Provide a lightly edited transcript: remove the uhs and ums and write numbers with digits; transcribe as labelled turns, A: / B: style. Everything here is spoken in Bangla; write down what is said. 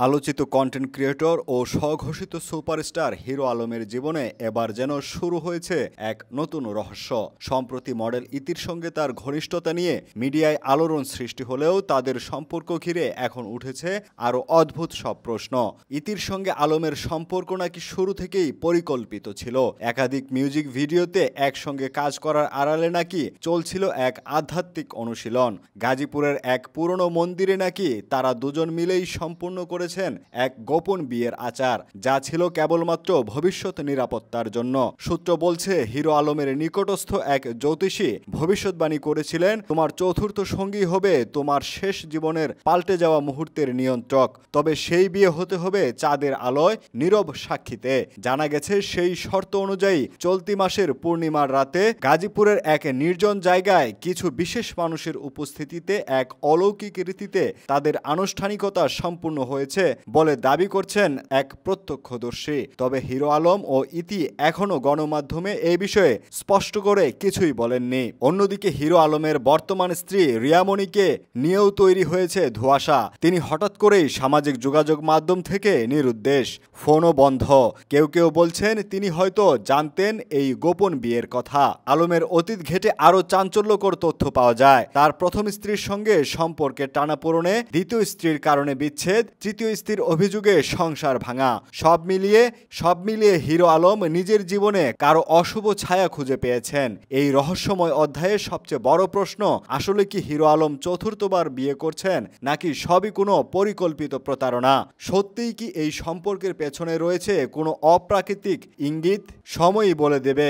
A: আলোচিত কন্টেন্ট ক্রিয়েটর ও স্বঘোষিত সুপারস্টার হিরো আলমের জীবনে এবার যেন শুরু হয়েছে এক নতুন রহস্য। সম্প্রতি মডেল ইতির সঙ্গে তার ঘনিষ্ঠতা নিয়ে মিডিয়ায় আলোড়ন সৃষ্টি হলেও তাদের সম্পর্ক ঘিরে এখন উঠেছে আরও অদ্ভুত সব প্রশ্ন। ইতির সঙ্গে আলমের সম্পর্ক নাকি শুরু থেকেই পরিকল্পিত ছিল। একাধিক মিউজিক ভিডিওতে একসঙ্গে কাজ করার আড়ালে নাকি চলছিল এক আধ্যাত্মিক অনুশীলন। গাজীপুরের এক পুরনো মন্দিরে নাকি তারা দুজন মিলেই সম্পূর্ণ করেছেন এক গোপন বিয়ের আচার, যা ছিল কেবলমাত্র ভবিষ্যৎ নিরাপত্তার জন্য। সূত্র বলছে, হিরো আলমের নিকটস্থ এক জ্যোতিষী ভবিষ্যৎবাণী করেছিলেন, তোমার চতুর্থ সঙ্গী হবে তোমার শেষ জীবনের পাল্টে যাওয়া মুহূর্তের নিয়ন্ত্রক। তবে সেই বিয়ে হতে হবে চাঁদের আলোয় নীরব সাক্ষীতে। জানা গেছে, সেই শর্ত অনুযায়ী চলতি মাসের পূর্ণিমার রাতে গাজীপুরের এক নির্জন জায়গায় কিছু বিশেষ মানুষের উপস্থিতিতে এক অলৌকিক রীতিতে তাদের আনুষ্ঠানিকতা সম্পূর্ণ হয়েছে বলে দাবি করছেন এক প্রত্যক্ষদর্শী। তবে হিরো আলম ও ইতি এখনো গণমাধ্যমে এই বিষয়ে স্পষ্ট করে কিছুই বলেননি। অন্যদিকে হিরো আলমের বর্তমান স্ত্রী রিয়ামণিকে নিয়েও তৈরি হয়েছে ধোঁয়াশা। তিনি হঠাৎ করেই সামাজিক যোগাযোগ মাধ্যম থেকে নিরুদ্দেশ, ফোনও বন্ধ। কেউ কেউ বলছেন তিনি হয়তো জানতেন এই গোপন বিয়ের কথা। আলমের অতীত ঘেঁটে আরও চাঞ্চল্যকর তথ্য পাওয়া যায়। তার প্রথম স্ত্রীর সঙ্গে সম্পর্কের টানাপোড়েনে, দ্বিতীয় স্ত্রীর কারণে বিচ্ছেদ, তৃতীয় স্ত্রীর অভিযোগে সংসার ভাঙা, সব মিলিয়ে হিরো আলম নিজের জীবনে কারো অশুভ ছায়া খুঁজে পেয়েছেন। এই রহস্যময় অধ্যায়ে সবচেয়ে বড় প্রশ্ন, আসলে কি হিরো আলম চতুর্থবার বিয়ে করছেন, নাকি সবই কোনো পরিকল্পিত প্রতারণা? সত্যিই কি এই সম্পর্কের পেছনে রয়েছে কোনো অপ্রাকৃতিক ইঙ্গিত? সময়ই বলে দেবে।